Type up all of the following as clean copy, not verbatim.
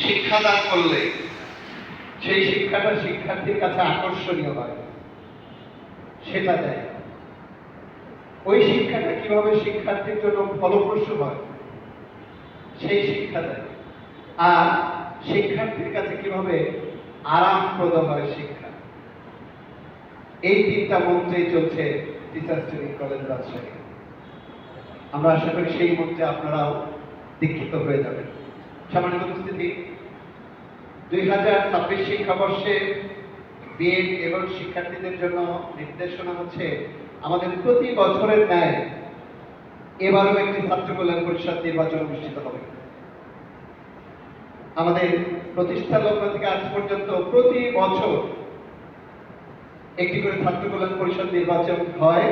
শিক্ষাদান করলে সেই শিক্ষাটা শিক্ষার্থীর কাছে আকর্ষণীয় হয়, সেটা দেয়। ওই শিক্ষাটা কিভাবে শিক্ষার্থীর জন্য ফলপ্রসূ হয় সেই শিক্ষা দেয়। আর শিক্ষার্থীর কাছে কিভাবে আরামপ্রদ হয় শিক্ষা, এই তিনটা মন্ত্রেই চলছে টিচার্স ট্রেনিং কলেজ রাজশাহী। আমরা আশা করি সেই মন্ত্রে আপনারাও দীক্ষিত হয়ে যাবেন। সামান্য উপস্থিতি, 2026 শিক্ষাবর্ষে বিএড এবং শিক্ষার্থীদের জন্য নির্দেশনা হচ্ছে আমাদের প্রতি বছরের ন্যায় এবারও একটি ছাত্র কল্যাণ পরিষদ নির্বাচন অনুষ্ঠিত হবে। আমাদের প্রতিষ্ঠা লগ্ন থেকে আজ পর্যন্ত প্রতি বছর একটি করে ছাত্র কল্যাণ পরিষদ নির্বাচন হয়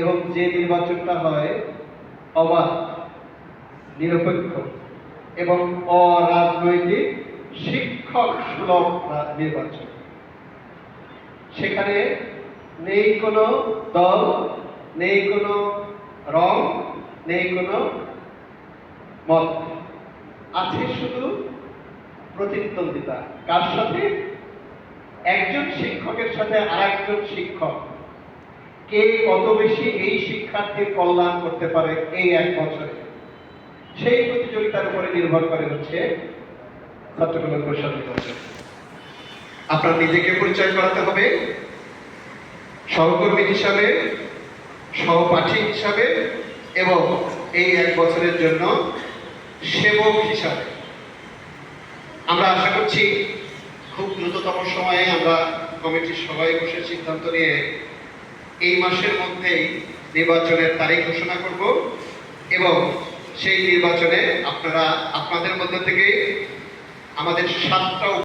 এবং যে নির্বাচনটা হয় অবাধ, নিরপেক্ষ এবং অরাজনৈতিক শিক্ষক সুলভ নির্বাচন। সেখানে নেই কোনো দল, নেই কোনো রং, নেই কোনো মত, আছে শুধু প্রতিদ্বন্দ্বিতা। কার সাথে? একজন শিক্ষকের সাথে আরেকজন শিক্ষক কে কত বেশি এই শিক্ষার্থীর কল্যাণ করতে পারে এই এক বছরে, সেই প্রতিযোগিতার উপরে নির্ভর করে হচ্ছে ছাত্র কল্যাণ পরিষদ নির্বাচন। আপনার নিজেকে পরিচয় করাতে হবে সহকর্মী হিসাবে, সহপাঠী হিসাবে এবং এই এক বছরের জন্য সেবক হিসাবে। আমরা আশা করছি খুব দ্রুততম সময়ে আমরা কমিটির সবাই বসে সিদ্ধান্ত নিয়ে এই মাসের মধ্যেই নির্বাচনের তারিখ ঘোষণা করব এবং সেই নির্বাচনে আপনারা আপনাদের মধ্যে থেকে আমাদের 7টা